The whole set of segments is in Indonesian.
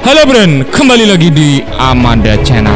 Halo Bren, kembali lagi di Amanda Channel.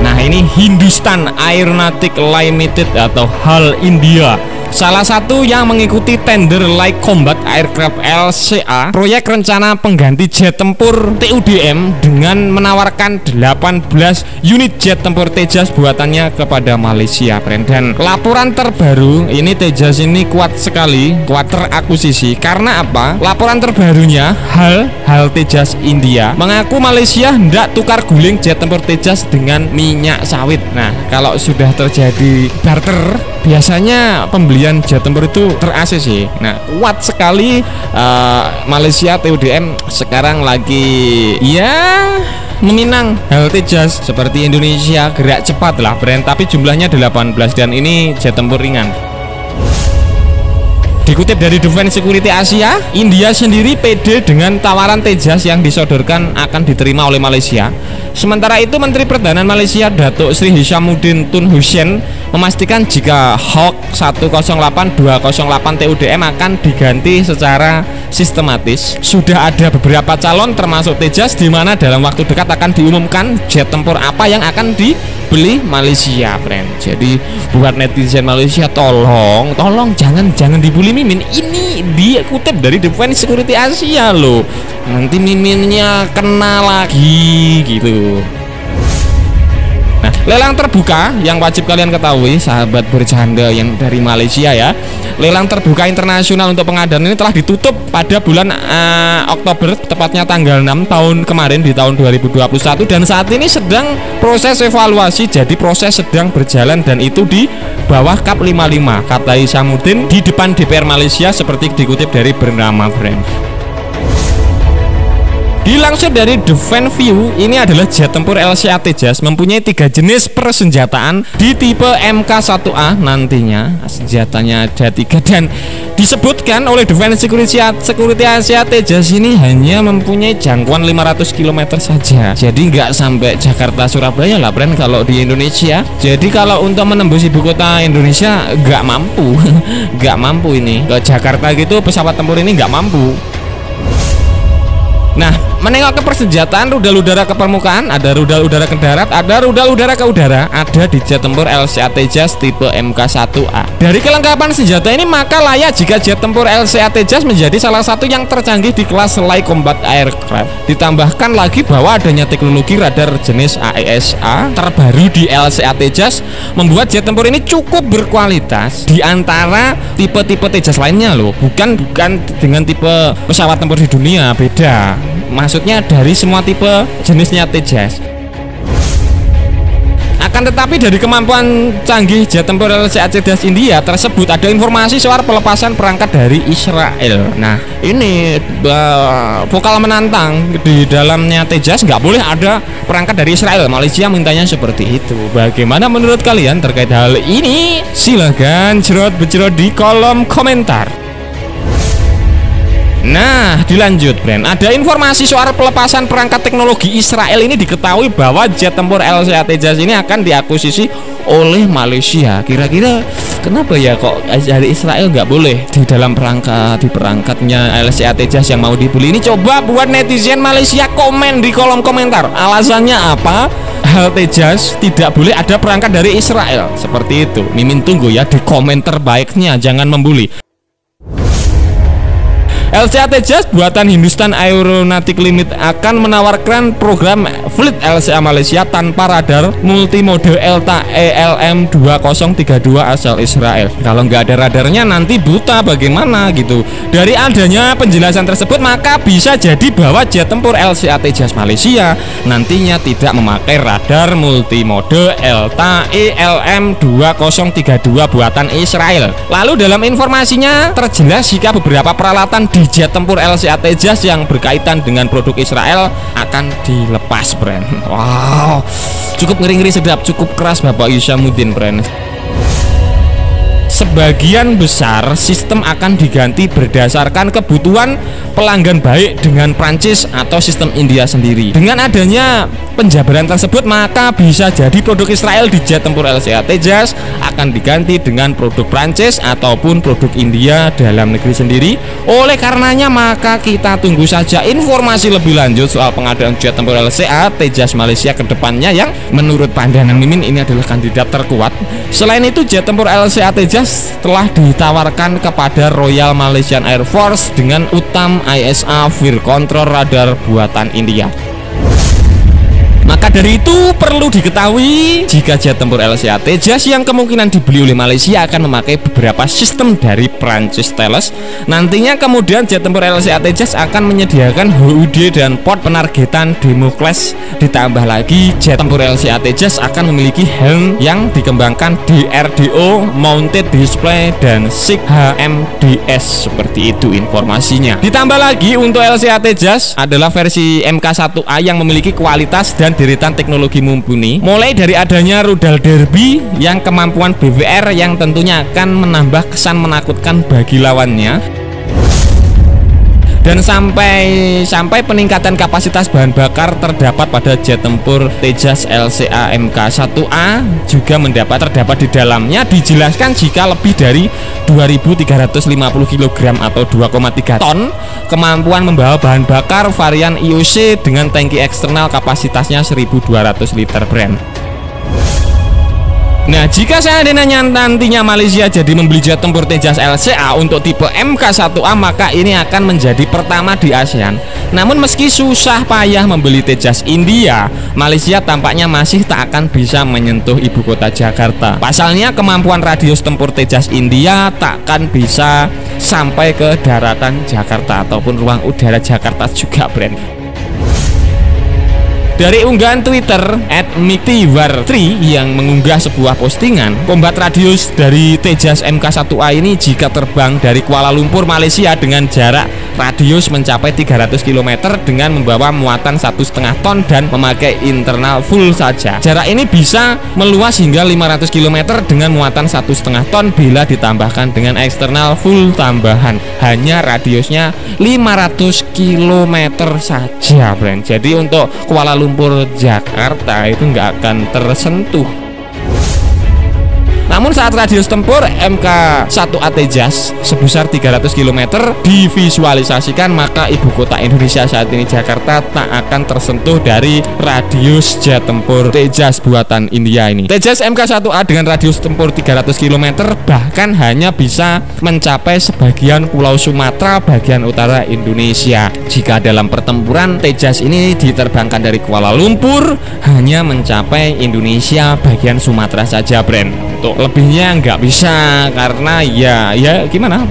Nah, ini Hindustan Aeronautic Limited atau HAL India, salah satu yang mengikuti tender Light Combat Aircraft LCA, proyek rencana pengganti jet tempur TUDM dengan menawarkan 18 unit jet tempur Tejas buatannya kepada Malaysia, friend. Dan laporan terbaru ini, Tejas ini kuat sekali, kuat terakuisisi. Karena apa? Laporan terbarunya HAL Tejas India mengaku Malaysia hendak tukar guling jet tempur Tejas dengan minyak sawit. Nah, kalau sudah terjadi barter, biasanya pembelian jet tempur itu ter-ACC. Nah, kuat sekali Malaysia TUDM sekarang lagi meminang HAL Tejas. Seperti Indonesia, gerak cepat lah brand, tapi jumlahnya 18 dan ini jet tempur ringan. Dikutip dari Defense Security Asia, India sendiri pede dengan tawaran Tejas yang disodorkan akan diterima oleh Malaysia. Sementara itu, Menteri Pertahanan Malaysia Datuk Sri Hishamuddin Tun Hussein memastikan jika Hawk 108-208 TUDM akan diganti secara sistematis. Sudah ada beberapa calon termasuk Tejas, di mana dalam waktu dekat akan diumumkan jet tempur apa yang akan dibeli Malaysia, friend. Jadi buat netizen Malaysia, tolong jangan dibully Mimin. Ini dia kutip dari Defense Security Asia loh. Nanti Miminnya kena lagi gitu. Nah, lelang terbuka yang wajib kalian ketahui, sahabat bercanda yang dari Malaysia ya. Lelang terbuka internasional untuk pengadaan ini telah ditutup pada bulan Oktober, tepatnya tanggal 6 tahun kemarin di tahun 2021, dan saat ini sedang proses evaluasi. Jadi proses sedang berjalan dan itu di bawah Kap 55, kata Hishamuddin di depan DPR Malaysia, seperti dikutip dari bernama friend. Dilansir dari Defense View, ini adalah jet tempur LCA Tejas mempunyai 3 jenis persenjataan di tipe MK1A. Nantinya senjatanya ada 3 dan disebutkan oleh Defense Security Asia, Tejas ini hanya mempunyai jangkauan 500 km saja. Jadi nggak sampai Jakarta Surabaya lah, friend, kalau di Indonesia. Jadi kalau untuk menembus ibu kota Indonesia nggak mampu, nggak mampu ini. Ke Jakarta gitu pesawat tempur ini nggak mampu. Nah, menengok ke persenjataan, rudal udara ke permukaan, ada rudal udara ke darat, ada rudal udara ke udara, ada di jet tempur LCA Tejas tipe MK1A. Dari kelengkapan senjata ini, maka layak jika jet tempur LCA Tejas menjadi salah satu yang tercanggih di kelas Light Combat Aircraft. Ditambahkan lagi bahwa adanya teknologi radar jenis AESA terbaru di LCA Tejas membuat jet tempur ini cukup berkualitas di antara tipe-tipe Tejas lainnya loh. Bukan dengan tipe pesawat tempur di dunia, beda. Maksudnya dari semua tipe jenisnya Tejas. Akan tetapi dari kemampuan canggih jet tempur LCA Tejas India tersebut, ada informasi soal pelepasan perangkat dari Israel. Nah, ini vokal menantang, di dalamnya Tejas nggak boleh ada perangkat dari Israel. Malaysia mintanya seperti itu. Bagaimana menurut kalian terkait hal ini? Silahkan cerot-becerot di kolom komentar. Nah, dilanjut, Brand. Ada informasi soal pelepasan perangkat teknologi Israel ini. Diketahui bahwa jet tempur LCA Tejas ini akan diakuisisi oleh Malaysia. Kira-kira kenapa ya kok dari Israel nggak boleh di dalam perangkatnya LCA Tejas yang mau dibeli ini? Coba buat netizen Malaysia komen di kolom komentar. Alasannya apa? HAL Tejas tidak boleh ada perangkat dari Israel. Seperti itu. Mimin tunggu ya di komen terbaiknya, jangan membuli. LCA Tejas buatan Hindustan Aeronautic Limited akan menawarkan program Fleet LCA Malaysia tanpa radar multimode ELTA ELM2032 asal Israel. Kalau nggak ada radarnya nanti buta bagaimana gitu. Dari adanya penjelasan tersebut, maka bisa jadi bahwa jet tempur LCA Tejas Malaysia nantinya tidak memakai radar multimode ELTA ELM2032 buatan Israel. Lalu dalam informasinya terjelas jika beberapa peralatan di jet tempur LCA Tejas yang berkaitan dengan produk Israel akan dilepas, brand. Wow, cukup ngeri-ngeri sedap, cukup keras Bapak Hishamuddin, brand. sebagian besar sistem akan diganti berdasarkan kebutuhan pelanggan baik dengan Prancis atau sistem India sendiri. Dengan adanya penjabaran tersebut, maka bisa jadi produk Israel di jet tempur LCA Tejas akan diganti dengan produk Prancis ataupun produk India dalam negeri sendiri. Oleh karenanya, maka kita tunggu saja informasi lebih lanjut soal pengadaan jet tempur LCA Tejas Malaysia ke depannya, yang menurut pandangan Mimin ini adalah kandidat terkuat. Selain itu, jet tempur LCA Tejas telah ditawarkan kepada Royal Malaysian Air Force dengan UTAM ISA Fire Control Radar buatan India. Maka dari itu perlu diketahui jika jet tempur LCA Tejas yang kemungkinan dibeli oleh Malaysia akan memakai beberapa sistem dari Prancis Thales. Nantinya kemudian jet tempur LCA Tejas akan menyediakan HUD dan port penargetan demo class. Ditambah lagi jet tempur LCA Tejas akan memiliki helm yang dikembangkan DRDO, mounted display, dan SIG HMDS. Seperti itu informasinya. Ditambah lagi untuk LCA Tejas adalah versi MK1A yang memiliki kualitas dan deretan teknologi mumpuni, mulai dari adanya rudal derby yang kemampuan BWR yang tentunya akan menambah kesan menakutkan bagi lawannya, dan sampai peningkatan kapasitas bahan bakar terdapat pada jet tempur Tejas LCA MK1A juga terdapat di dalamnya. Dijelaskan jika lebih dari 2.350 kg atau 2,3 ton, kemampuan membawa bahan bakar varian IOC dengan tangki eksternal kapasitasnya 1.200 liter brand. Nah, jika seandainya nantinya Malaysia jadi membeli jet tempur Tejas LCA untuk tipe MK1A, maka ini akan menjadi pertama di ASEAN. Namun meski susah payah membeli Tejas India, Malaysia tampaknya masih tak akan bisa menyentuh ibu kota Jakarta. Pasalnya kemampuan radius tempur Tejas India tak akan bisa sampai ke daratan Jakarta ataupun ruang udara Jakarta juga, brand. Dari unggahan Twitter @miktiwar3 yang mengunggah sebuah postingan, kombat radius dari Tejas MK1A ini jika terbang dari Kuala Lumpur, Malaysia dengan jarak radius mencapai 300 km dengan membawa muatan 1,5 ton dan memakai internal full saja. Jarak ini bisa meluas hingga 500 km dengan muatan 1,5 ton bila ditambahkan dengan eksternal full tambahan. Hanya radiusnya 500 km saja, brand. Jadi untuk Kuala Lumpur Jakarta itu nggak akan tersentuh. Namun saat radius tempur MK1A Tejas sebesar 300 km divisualisasikan, maka ibu kota Indonesia saat ini Jakarta tak akan tersentuh dari radius jet tempur Tejas buatan India ini. Tejas MK1A dengan radius tempur 300 km bahkan hanya bisa mencapai sebagian pulau Sumatera bagian utara Indonesia. Jika dalam pertempuran Tejas ini diterbangkan dari Kuala Lumpur, hanya mencapai Indonesia bagian Sumatera saja, brand. Untuk lebihnya nggak bisa, karena ya gimana,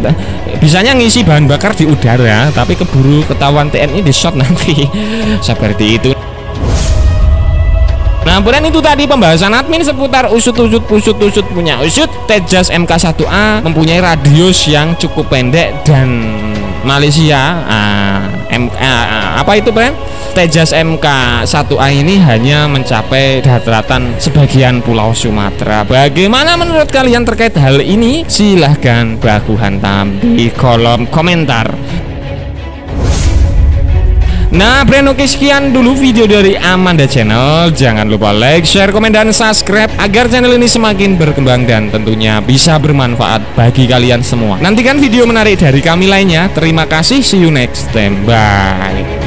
bisanya ngisi bahan bakar di udara, tapi keburu ketahuan TNI di shot nanti. Seperti itu. Nah, kemudian itu tadi pembahasan admin seputar usut punya usut. Tejas MK1A mempunyai radius yang cukup pendek dan Malaysia apa itu, brand? Tejas MK1A ini hanya mencapai daratan sebagian pulau Sumatera. Bagaimana menurut kalian terkait hal ini? Silahkan baku hantam di kolom komentar. Nah, brand, oke, sekian dulu video dari Amanda Channel. Jangan lupa like, share, komen, dan subscribe agar channel ini semakin berkembang dan tentunya bisa bermanfaat bagi kalian semua. Nantikan video menarik dari kami lainnya. Terima kasih, see you next time, bye.